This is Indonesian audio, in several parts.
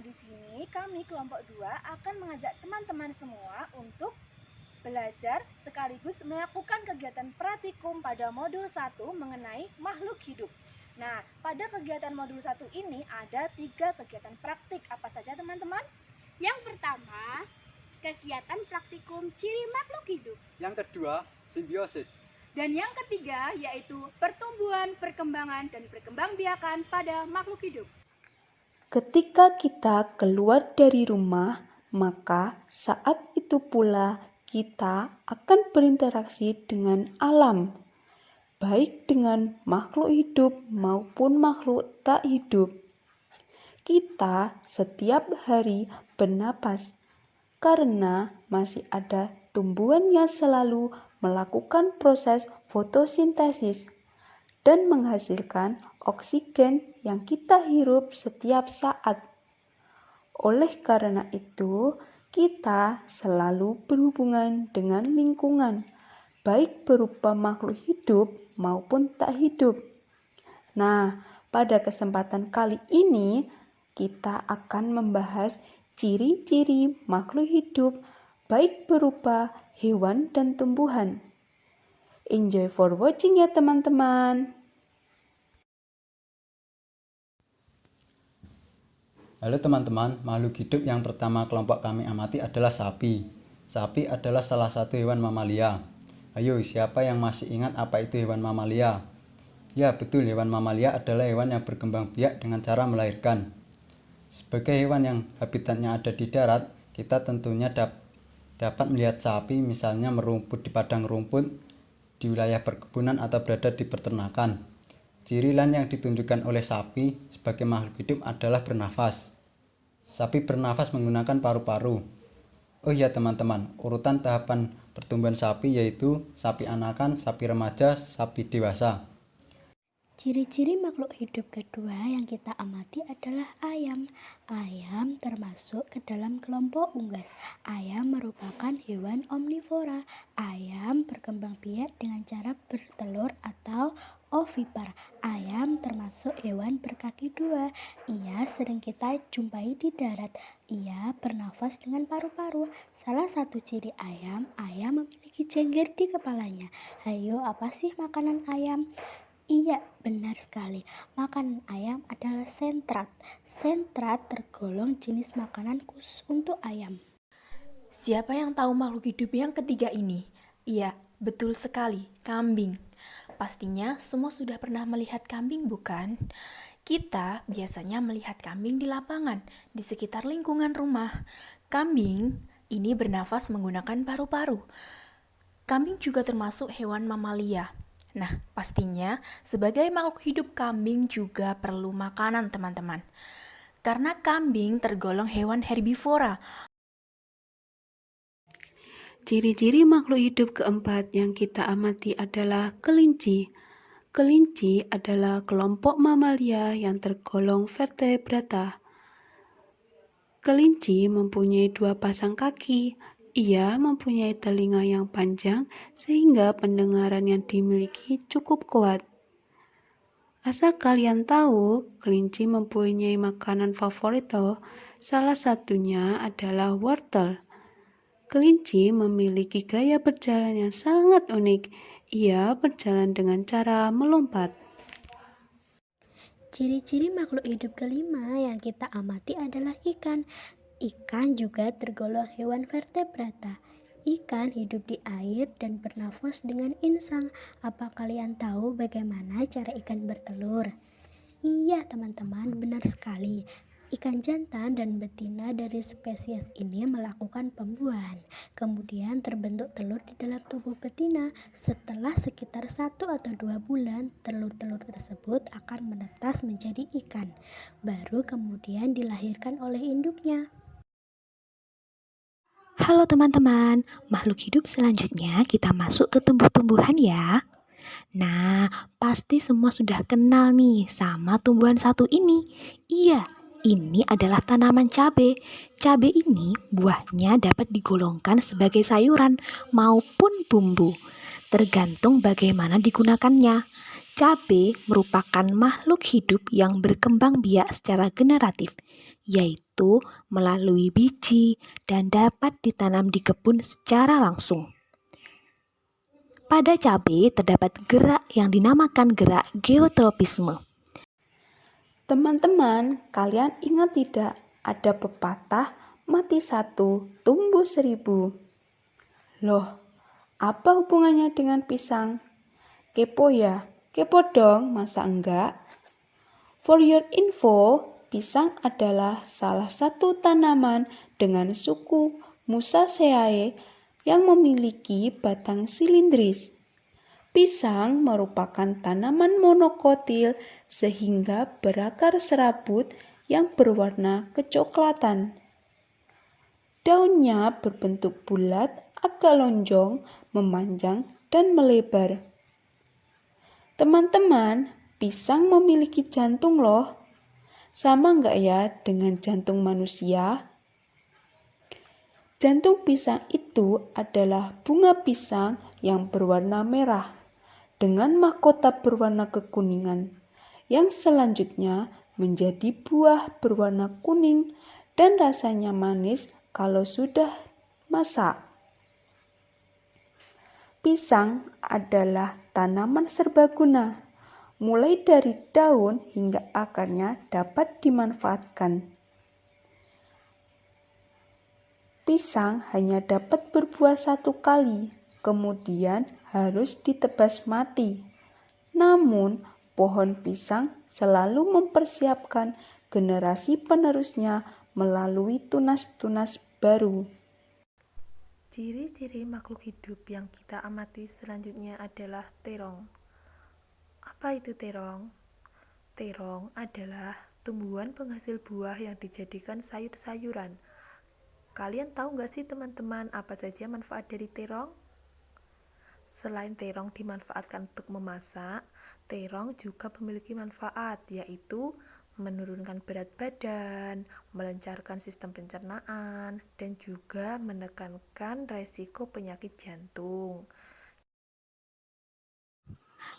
di sini kami kelompok 2 akan mengajak teman-teman semua untuk belajar sekaligus melakukan kegiatan praktikum pada modul 1 mengenai makhluk hidup. Nah, pada kegiatan modul 1 ini ada 3 kegiatan praktik. Apa saja teman-teman? Yang pertama, kegiatan praktikum ciri makhluk hidup. Yang kedua, simbiosis. Dan yang ketiga yaitu pertumbuhan, perkembangan, dan perkembangbiakan pada makhluk hidup. Ketika kita keluar dari rumah, maka saat itu pula kita akan berinteraksi dengan alam, baik dengan makhluk hidup maupun makhluk tak hidup. Kita setiap hari bernapas karena masih ada tumbuhan yang selalu melakukan proses fotosintesis dan menghasilkan oksigen yang kita hirup setiap saat. Oleh karena itu, kita selalu berhubungan dengan lingkungan, baik berupa makhluk hidup maupun tak hidup. Nah, pada kesempatan kali ini, kita akan membahas ciri-ciri makhluk hidup, baik berupa hewan dan tumbuhan. Enjoy for watching ya teman-teman. Halo teman-teman, makhluk hidup yang pertama kelompok kami amati adalah sapi. Sapi adalah salah satu hewan mamalia. Ayo, siapa yang masih ingat apa itu hewan mamalia? Ya, betul, hewan mamalia adalah hewan yang berkembang biak dengan cara melahirkan. Sebagai hewan yang habitatnya ada di darat, kita tentunya dapat melihat sapi misalnya merumput di padang rumput, di wilayah perkebunan atau berada di peternakan. Ciri lain yang ditunjukkan oleh sapi sebagai makhluk hidup adalah bernafas. Sapi bernafas menggunakan paru-paru. Oh iya teman-teman, urutan tahapan pertumbuhan sapi yaitu sapi anakan, sapi remaja, sapi dewasa. Ciri-ciri makhluk hidup kedua yang kita amati adalah ayam. Ayam termasuk ke dalam kelompok unggas. Ayam merupakan hewan omnivora. Ayam berkembang biak dengan cara bertelur atau ovipar. Ayam termasuk hewan berkaki dua. Ia sering kita jumpai di darat. Ia bernafas dengan paru-paru. Salah satu ciri ayam memiliki jengger di kepalanya. Hayo, apa sih makanan ayam? Iya, benar sekali. Makanan ayam adalah sentrat. Sentrat tergolong jenis makanan khusus untuk ayam. Siapa yang tahu makhluk hidup yang ketiga ini? Iya, betul sekali, kambing. Pastinya semua sudah pernah melihat kambing, bukan? Kita biasanya melihat kambing di lapangan, di sekitar lingkungan rumah. Kambing ini bernafas menggunakan paru-paru. Kambing juga termasuk hewan mamalia. Nah, pastinya sebagai makhluk hidup kambing juga perlu makanan, teman-teman. Karena kambing tergolong hewan herbivora. Ciri-ciri makhluk hidup keempat yang kita amati adalah kelinci. Kelinci adalah kelompok mamalia yang tergolong vertebrata. Kelinci mempunyai 2 pasang kaki. Ia mempunyai telinga yang panjang sehingga pendengaran yang dimiliki cukup kuat. Asal kalian tahu, kelinci mempunyai makanan favorit loh. Salah satunya adalah wortel. Kelinci memiliki gaya berjalan yang sangat unik. Ia berjalan dengan cara melompat. Ciri-ciri makhluk hidup kelima yang kita amati adalah ikan. Ikan juga tergolong hewan vertebrata. Ikan hidup di air dan bernafas dengan insang. Apa kalian tahu bagaimana cara ikan bertelur? Iya teman-teman, benar sekali. Ikan jantan dan betina dari spesies ini melakukan pembuahan. Kemudian terbentuk telur di dalam tubuh betina. Setelah sekitar 1 atau 2 bulan, telur-telur tersebut akan menetas menjadi ikan. Baru kemudian dilahirkan oleh induknya. Halo teman-teman, makhluk hidup selanjutnya kita masuk ke tumbuh-tumbuhan ya. Nah, pasti semua sudah kenal nih sama tumbuhan satu ini. Iya, ini adalah tanaman cabai. Cabai ini buahnya dapat digolongkan sebagai sayuran maupun bumbu, tergantung bagaimana digunakannya. Cabai merupakan makhluk hidup yang berkembang biak secara generatif. yaitu melalui biji dan dapat ditanam di kebun secara langsung. Pada cabai terdapat gerak yang dinamakan gerak geotropisme. Teman-teman, kalian ingat tidak ada pepatah mati satu, tumbuh 1000? Loh, apa hubungannya dengan pisang? Kepo ya? Kepo dong, masa enggak? For your info, pisang adalah salah satu tanaman dengan suku Musaceae yang memiliki batang silindris. Pisang merupakan tanaman monokotil sehingga berakar serabut yang berwarna kecoklatan. Daunnya berbentuk bulat, agak lonjong, memanjang, dan melebar. Teman-teman, pisang memiliki jantung loh. Sama enggak ya dengan jantung manusia? Jantung pisang itu adalah bunga pisang yang berwarna merah dengan mahkota berwarna kekuningan, yang selanjutnya menjadi buah berwarna kuning dan rasanya manis kalau sudah masak. Pisang adalah tanaman serbaguna, mulai dari daun hingga akarnya dapat dimanfaatkan. Pisang hanya dapat berbuah 1 kali, kemudian harus ditebas mati. Namun, pohon pisang selalu mempersiapkan generasi penerusnya melalui tunas-tunas baru. Ciri-ciri makhluk hidup yang kita amati selanjutnya adalah terong. Apa itu terong? Terong adalah tumbuhan penghasil buah yang dijadikan sayur-sayuran. Kalian tahu nggak sih teman-teman apa saja manfaat dari terong? Selain terong dimanfaatkan untuk memasak, terong juga memiliki manfaat, yaitu menurunkan berat badan, melancarkan sistem pencernaan, dan juga menekankan resiko penyakit jantung.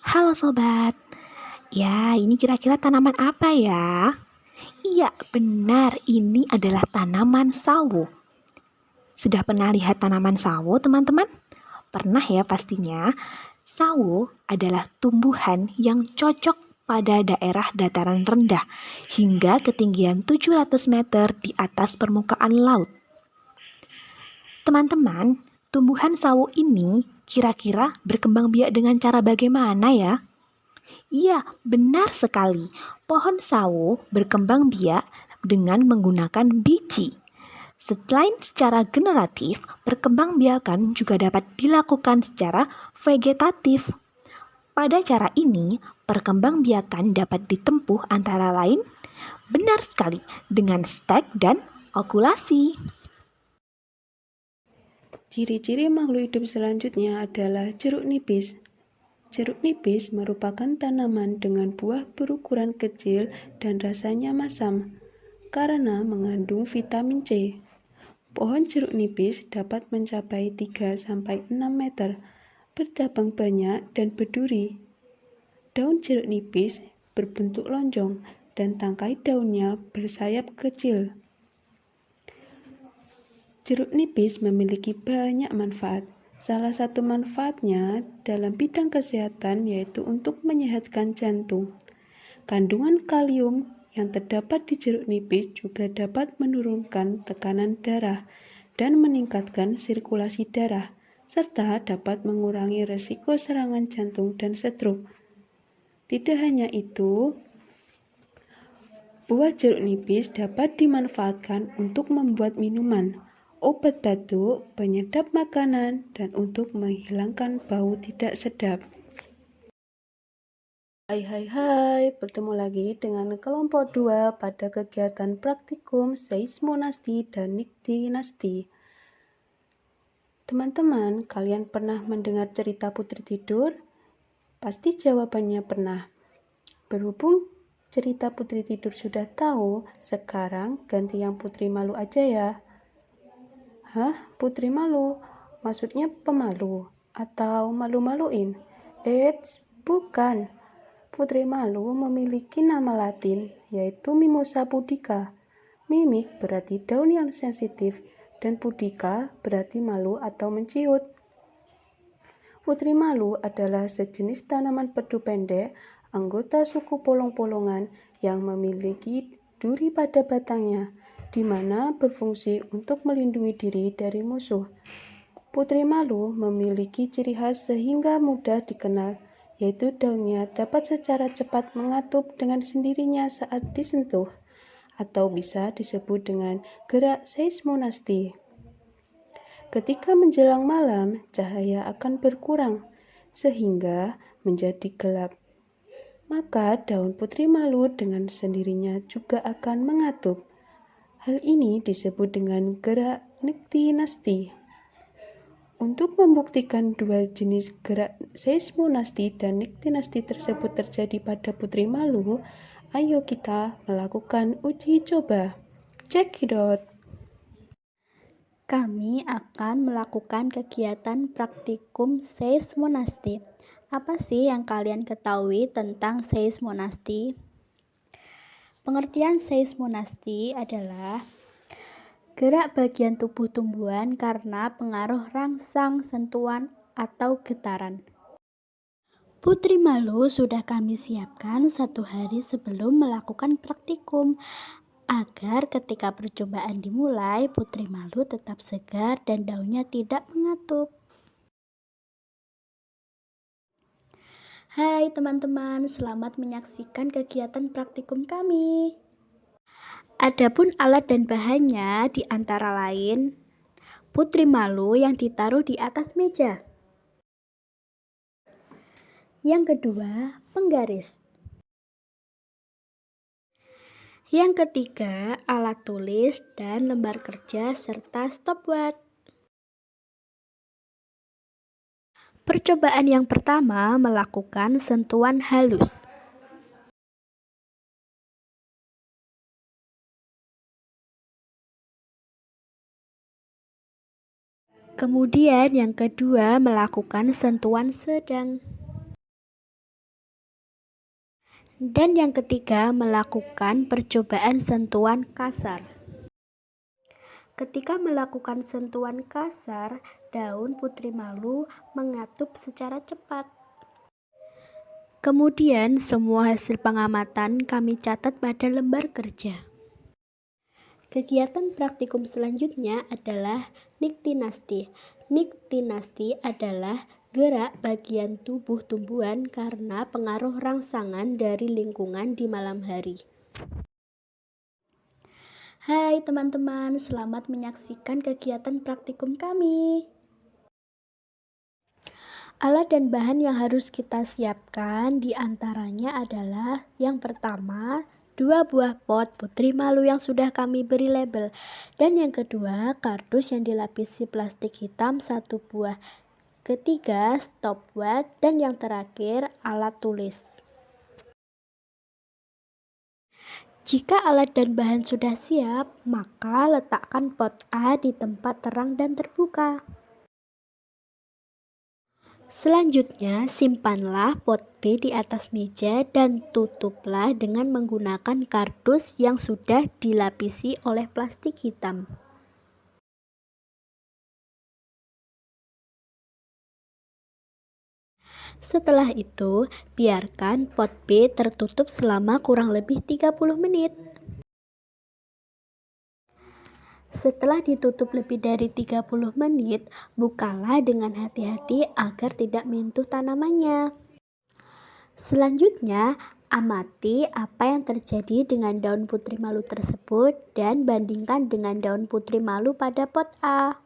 Halo sobat, ya ini kira-kira tanaman apa ya? Iya benar, ini adalah tanaman sawo. Sudah pernah lihat tanaman sawo teman-teman? Pernah ya pastinya. Sawo adalah tumbuhan yang cocok pada daerah dataran rendah hingga ketinggian 700 meter di atas permukaan laut. Teman-teman, tumbuhan sawo ini kira-kira berkembang biak dengan cara bagaimana ya? Iya, benar sekali. Pohon sawo berkembang biak dengan menggunakan biji. Selain secara generatif, perkembangbiakan juga dapat dilakukan secara vegetatif. Pada cara ini, perkembangbiakan dapat ditempuh antara lain, benar sekali, dengan stek dan okulasi. Ciri-ciri makhluk hidup selanjutnya adalah jeruk nipis. Jeruk nipis merupakan tanaman dengan buah berukuran kecil dan rasanya masam karena mengandung vitamin C. Pohon jeruk nipis dapat mencapai 3-6 meter, bercabang banyak dan berduri. Daun jeruk nipis berbentuk lonjong dan tangkai daunnya bersayap kecil. Jeruk nipis memiliki banyak manfaat. Salah satu manfaatnya dalam bidang kesehatan yaitu untuk menyehatkan jantung. Kandungan kalium yang terdapat di jeruk nipis juga dapat menurunkan tekanan darah dan meningkatkan sirkulasi darah, serta dapat mengurangi risiko serangan jantung dan stroke. Tidak hanya itu, buah jeruk nipis dapat dimanfaatkan untuk membuat minuman, obat batuk, penyedap makanan, dan untuk menghilangkan bau tidak sedap. Hai, bertemu lagi dengan kelompok 2 pada kegiatan praktikum seismonasti dan niktinasti. Teman-teman, kalian pernah mendengar cerita Putri Tidur? Pasti jawabannya pernah. Berhubung cerita Putri Tidur sudah tahu, sekarang ganti yang Putri Malu aja ya. Hah? Putri Malu? Maksudnya pemalu? Atau malu-maluin? Bukan. Putri Malu memiliki nama latin, yaitu Mimosa pudica. Mimik berarti daun yang sensitif, dan pudika berarti malu atau menciut. Putri malu adalah sejenis tanaman pedu pendek, anggota suku polong-polongan yang memiliki duri pada batangnya, di mana berfungsi untuk melindungi diri dari musuh. Putri malu memiliki ciri khas sehingga mudah dikenal, yaitu daunnya dapat secara cepat mengatup dengan sendirinya saat disentuh, atau bisa disebut dengan gerak seismonasti. Ketika menjelang malam, cahaya akan berkurang, sehingga menjadi gelap. Maka daun putri malu dengan sendirinya juga akan mengatup. Hal ini disebut dengan gerak niktinasti. Untuk membuktikan dua jenis gerak seismonasti dan niktinasti tersebut terjadi pada putri malu, ayo kita melakukan uji coba. Check it out. Kami akan melakukan kegiatan praktikum seismonasti. Apa sih yang kalian ketahui tentang seismonasti? Pengertian seismonasti adalah gerak bagian tubuh tumbuhan karena pengaruh rangsang, sentuhan, atau getaran. Putri malu sudah kami siapkan 1 hari sebelum melakukan praktikum, agar ketika percobaan dimulai, putri malu tetap segar dan daunnya tidak mengatup. Hai teman-teman, selamat menyaksikan kegiatan praktikum kami. Adapun alat dan bahannya di antara lain putri malu yang ditaruh di atas meja. Yang kedua, penggaris. Yang ketiga, alat tulis dan lembar kerja serta stopwatch. Percobaan yang pertama melakukan sentuhan halus. Kemudian yang kedua melakukan sentuhan sedang. Dan yang ketiga melakukan percobaan sentuhan kasar. Ketika melakukan sentuhan kasar, daun putri malu mengatup secara cepat. Kemudian semua hasil pengamatan kami catat pada lembar kerja. Kegiatan praktikum selanjutnya adalah niktinasti. Niktinasti adalah gerak bagian tubuh tumbuhan karena pengaruh rangsangan dari lingkungan di malam hari. Hai teman-teman, selamat menyaksikan kegiatan praktikum kami. Alat dan bahan yang harus kita siapkan diantaranya adalah yang pertama, 2 buah pot putri malu yang sudah kami beri label, dan yang kedua, kardus yang dilapisi plastik hitam 1 buah. Ketiga, stopwatch, dan yang terakhir, alat tulis. Jika alat dan bahan sudah siap, maka letakkan pot A di tempat terang dan terbuka. Selanjutnya, simpanlah pot B di atas meja dan tutuplah dengan menggunakan kardus yang sudah dilapisi oleh plastik hitam. Setelah itu, biarkan pot B tertutup selama kurang lebih 30 menit. Setelah ditutup lebih dari 30 menit, bukalah dengan hati-hati agar tidak menyentuh tanamannya. Selanjutnya, amati apa yang terjadi dengan daun putri malu tersebut dan bandingkan dengan daun putri malu pada pot A.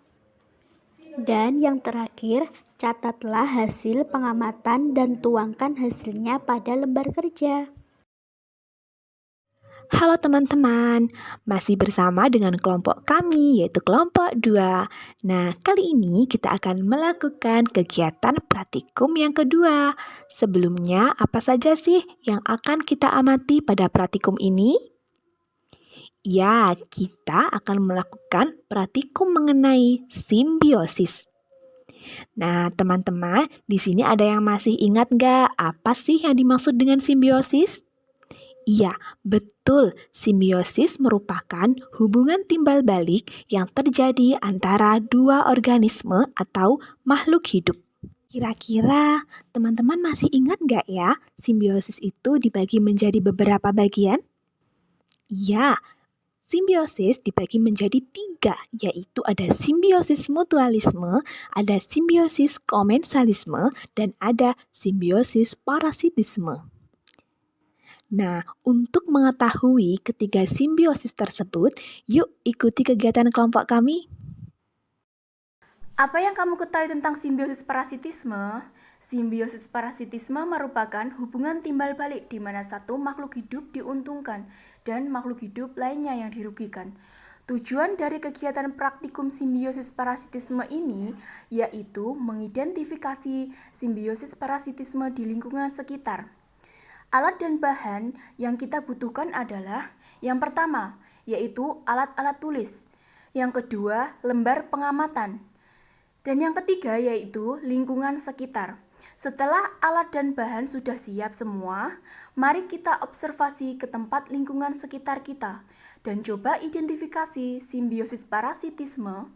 Dan yang terakhir, catatlah hasil pengamatan dan tuangkan hasilnya pada lembar kerja. Halo teman-teman, masih bersama dengan kelompok kami yaitu kelompok 2. Nah, kali ini kita akan melakukan kegiatan praktikum yang kedua. Sebelumnya, apa saja sih yang akan kita amati pada praktikum ini? Ya, kita akan melakukan praktikum mengenai simbiosis. Nah, teman-teman, di sini ada yang masih ingat nggak apa sih yang dimaksud dengan simbiosis? Iya, betul. Simbiosis merupakan hubungan timbal balik yang terjadi antara dua organisme atau makhluk hidup. Kira-kira teman-teman masih ingat nggak ya, simbiosis itu dibagi menjadi beberapa bagian? Iya, simbiosis dibagi menjadi 3, yaitu ada simbiosis mutualisme, ada simbiosis komensalisme, dan ada simbiosis parasitisme. Nah, untuk mengetahui ketiga simbiosis tersebut, yuk ikuti kegiatan kelompok kami. Apa yang kamu ketahui tentang simbiosis parasitisme? Simbiosis parasitisme merupakan hubungan timbal balik di mana satu makhluk hidup diuntungkan dan makhluk hidup lainnya yang dirugikan. Tujuan dari kegiatan praktikum simbiosis parasitisme ini yaitu mengidentifikasi simbiosis parasitisme di lingkungan sekitar. Alat dan bahan yang kita butuhkan adalah yang pertama, yaitu alat-alat tulis. Yang kedua, lembar pengamatan. Dan yang ketiga, yaitu lingkungan sekitar. Setelah alat dan bahan sudah siap semua, mari kita observasi ke tempat lingkungan sekitar kita dan coba identifikasi simbiosis parasitisme.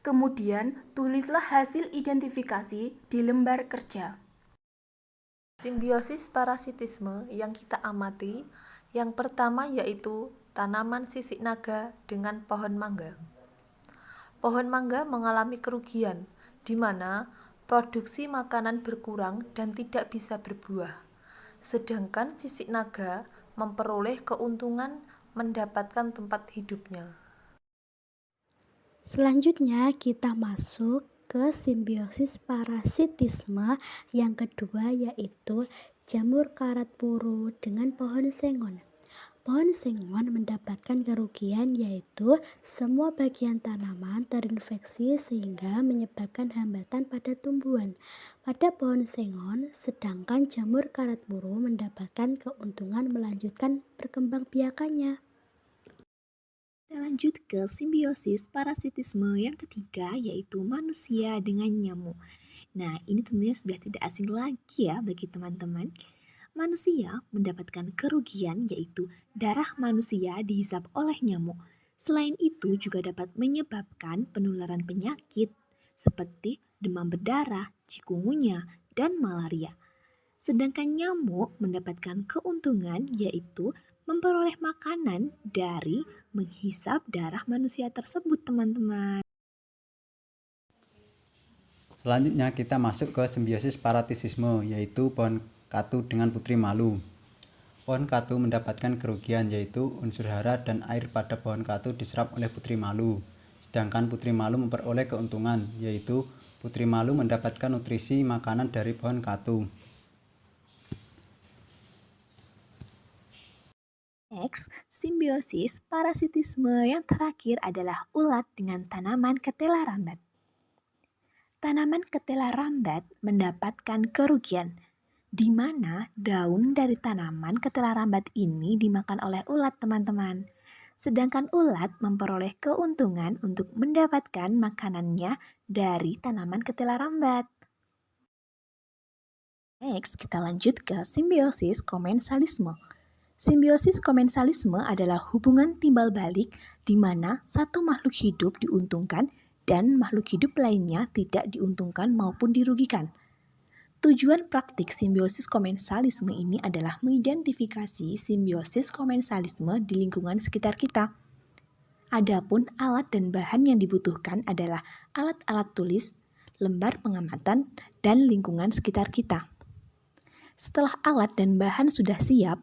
Kemudian, tulislah hasil identifikasi di lembar kerja. Simbiosis parasitisme yang kita amati, yang pertama yaitu tanaman sisik naga dengan pohon mangga. Pohon mangga mengalami kerugian, di mana produksi makanan berkurang dan tidak bisa berbuah. Sedangkan sisik naga memperoleh keuntungan mendapatkan tempat hidupnya. Selanjutnya kita masuk ke simbiosis parasitisme yang kedua, yaitu jamur karat puru dengan pohon sengon. Pohon sengon mendapatkan kerugian, yaitu semua bagian tanaman terinfeksi sehingga menyebabkan hambatan pada tumbuhan pada pohon sengon, sedangkan jamur karat puru mendapatkan keuntungan melanjutkan perkembangbiakannya. Kita lanjut ke simbiosis parasitisme yang ketiga, yaitu manusia dengan nyamuk. Nah, ini tentunya sudah tidak asing lagi ya bagi teman-teman. Manusia mendapatkan kerugian, yaitu darah manusia dihisap oleh nyamuk. Selain itu juga dapat menyebabkan penularan penyakit seperti demam berdarah, chikungunya, dan malaria. Sedangkan nyamuk mendapatkan keuntungan, yaitu memperoleh makanan dari menghisap darah manusia tersebut, teman-teman. Selanjutnya kita masuk ke simbiosis parasitisme, yaitu pohon katu dengan putri malu. Pohon katu mendapatkan kerugian, yaitu unsur hara dan air pada pohon katu diserap oleh putri malu. Sedangkan putri malu memperoleh keuntungan, yaitu putri malu mendapatkan nutrisi makanan dari pohon katu. Next, simbiosis parasitisme yang terakhir adalah ulat dengan tanaman ketela rambat. Tanaman ketela rambat mendapatkan kerugian, di mana daun dari tanaman ketela rambat ini dimakan oleh ulat, teman-teman. Sedangkan ulat memperoleh keuntungan untuk mendapatkan makanannya dari tanaman ketela rambat. Next, kita lanjut ke simbiosis komensalisme. Simbiosis komensalisme adalah hubungan timbal balik di mana satu makhluk hidup diuntungkan dan makhluk hidup lainnya tidak diuntungkan maupun dirugikan. Tujuan praktik simbiosis komensalisme ini adalah mengidentifikasi simbiosis komensalisme di lingkungan sekitar kita. Adapun alat dan bahan yang dibutuhkan adalah alat-alat tulis, lembar pengamatan, dan lingkungan sekitar kita. Setelah alat dan bahan sudah siap,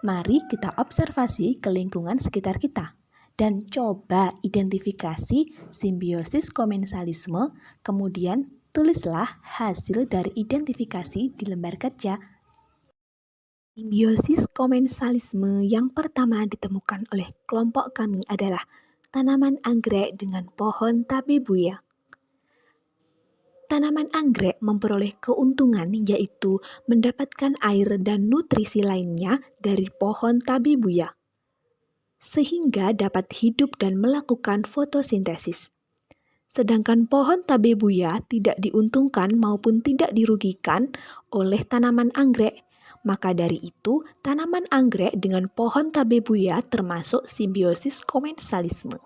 mari kita observasi ke lingkungan sekitar kita dan coba identifikasi simbiosis komensalisme, kemudian tulislah hasil dari identifikasi di lembar kerja. Simbiosis komensalisme yang pertama ditemukan oleh kelompok kami adalah tanaman anggrek dengan pohon tabebuya. Tanaman anggrek memperoleh keuntungan, yaitu mendapatkan air dan nutrisi lainnya dari pohon tabebuya, sehingga dapat hidup dan melakukan fotosintesis. Sedangkan pohon tabebuya tidak diuntungkan maupun tidak dirugikan oleh tanaman anggrek. Maka dari itu, tanaman anggrek dengan pohon tabebuya termasuk simbiosis komensalisme.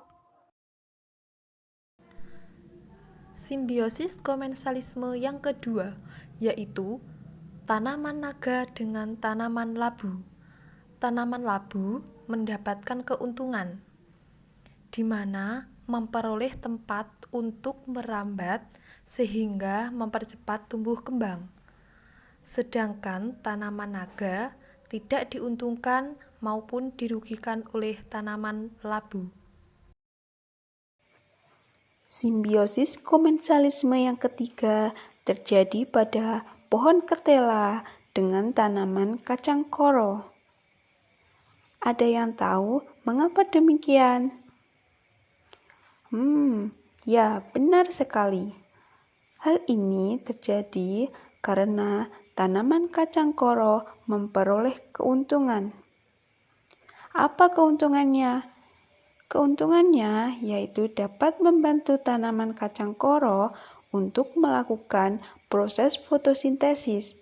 Simbiosis komensalisme yang kedua yaitu tanaman naga dengan tanaman labu. Tanaman labu mendapatkan keuntungan di mana memperoleh tempat untuk merambat sehingga mempercepat tumbuh kembang. Sedangkan tanaman naga tidak diuntungkan maupun dirugikan oleh tanaman labu. Simbiosis komensalisme yang ketiga terjadi pada pohon ketela dengan tanaman kacang koro. Ada yang tahu mengapa demikian? Ya, benar sekali. Hal ini terjadi karena tanaman kacang koro memperoleh keuntungan. Apa keuntungannya? Keuntungannya yaitu dapat membantu tanaman kacang koro untuk melakukan proses fotosintesis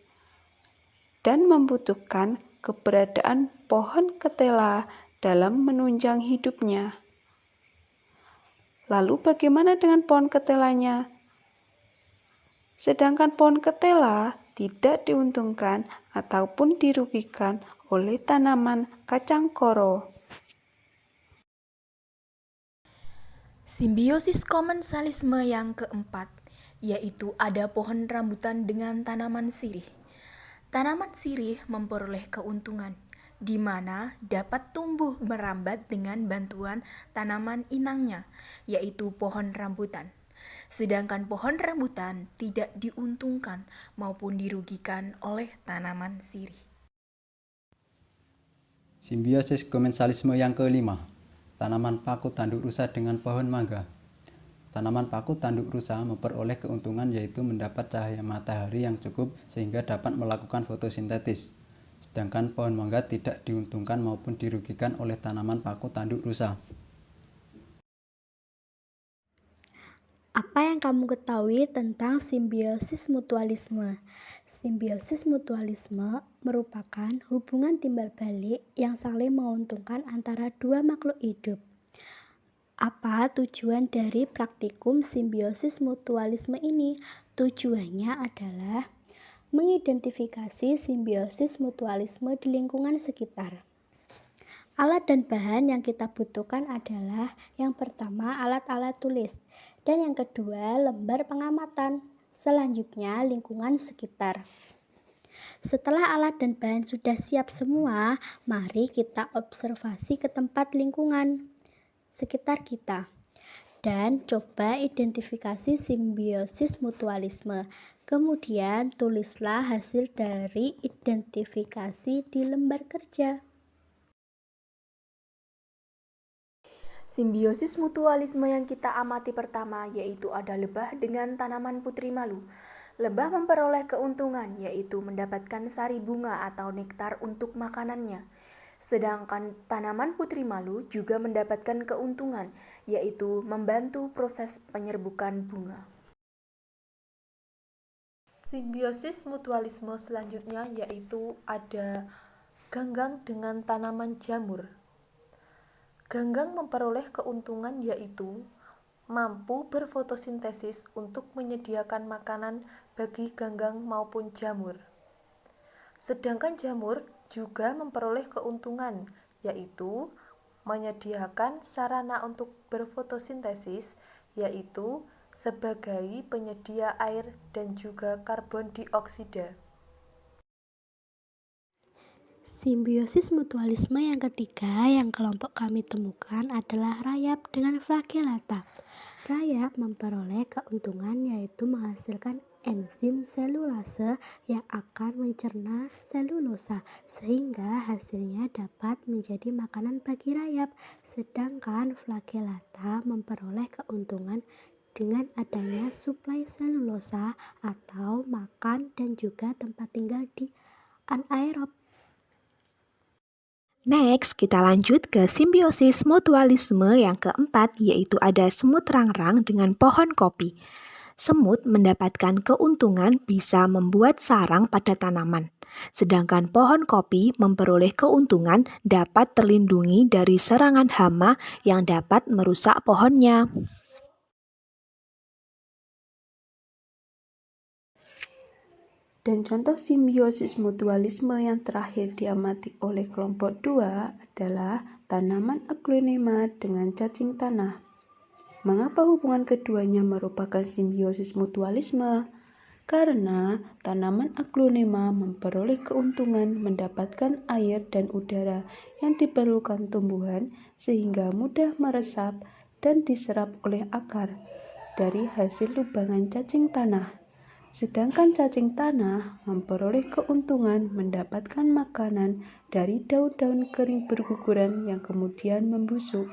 dan membutuhkan keberadaan pohon ketela dalam menunjang hidupnya. Lalu bagaimana dengan pohon ketelanya? Sedangkan pohon ketela tidak diuntungkan ataupun dirugikan oleh tanaman kacang koro. Simbiosis komensalisme yang keempat, yaitu ada pohon rambutan dengan tanaman sirih. Tanaman sirih memperoleh keuntungan, di mana dapat tumbuh merambat dengan bantuan tanaman inangnya, yaitu pohon rambutan. Sedangkan pohon rambutan tidak diuntungkan maupun dirugikan oleh tanaman sirih. Simbiosis komensalisme yang kelima, tanaman paku tanduk rusa dengan pohon mangga. Tanaman paku tanduk rusa memperoleh keuntungan yaitu mendapat cahaya matahari yang cukup sehingga dapat melakukan fotosintesis. Sedangkan pohon mangga tidak diuntungkan maupun dirugikan oleh tanaman paku tanduk rusa. Apa yang kamu ketahui tentang simbiosis mutualisme? Simbiosis mutualisme merupakan hubungan timbal balik yang saling menguntungkan antara dua makhluk hidup. Apa tujuan dari praktikum simbiosis mutualisme ini? Tujuannya adalah mengidentifikasi simbiosis mutualisme di lingkungan sekitar. Alat dan bahan yang kita butuhkan adalah yang pertama alat-alat tulis dan yang kedua lembar pengamatan. Selanjutnya lingkungan sekitar. Setelah alat dan bahan sudah siap semua, mari kita observasi ke tempat lingkungan sekitar kita dan coba identifikasi simbiosis mutualisme. Kemudian tulislah hasil dari identifikasi di lembar kerja. Simbiosis mutualisme yang kita amati pertama yaitu ada lebah dengan tanaman putri malu. Lebah memperoleh keuntungan yaitu mendapatkan sari bunga atau nektar untuk makanannya. Sedangkan tanaman putri malu juga mendapatkan keuntungan yaitu membantu proses penyerbukan bunga. Simbiosis mutualisme selanjutnya yaitu ada ganggang dengan tanaman jamur. Ganggang memperoleh keuntungan yaitu mampu berfotosintesis untuk menyediakan makanan bagi ganggang maupun jamur. Sedangkan jamur juga memperoleh keuntungan yaitu menyediakan sarana untuk berfotosintesis yaitu sebagai penyedia air dan juga karbon dioksida. Simbiosis mutualisme yang ketiga yang kelompok kami temukan adalah rayap dengan flagellata. Rayap memperoleh keuntungan yaitu menghasilkan enzim selulase yang akan mencerna selulosa sehingga hasilnya dapat menjadi makanan bagi rayap. Sedangkan flagellata memperoleh keuntungan dengan adanya suplai selulosa atau makan dan juga tempat tinggal di anaerob. Next, kita lanjut ke simbiosis mutualisme yang keempat, yaitu ada semut rangrang dengan pohon kopi. Semut mendapatkan keuntungan bisa membuat sarang pada tanaman, sedangkan pohon kopi memperoleh keuntungan dapat terlindungi dari serangan hama yang dapat merusak pohonnya. Dan contoh simbiosis mutualisme yang terakhir diamati oleh kelompok 2 adalah tanaman aglonema dengan cacing tanah. Mengapa hubungan keduanya merupakan simbiosis mutualisme? Karena tanaman aglonema memperoleh keuntungan mendapatkan air dan udara yang diperlukan tumbuhan sehingga mudah meresap dan diserap oleh akar dari hasil lubangan cacing tanah. Sedangkan cacing tanah memperoleh keuntungan mendapatkan makanan dari daun-daun kering berguguran yang kemudian membusuk.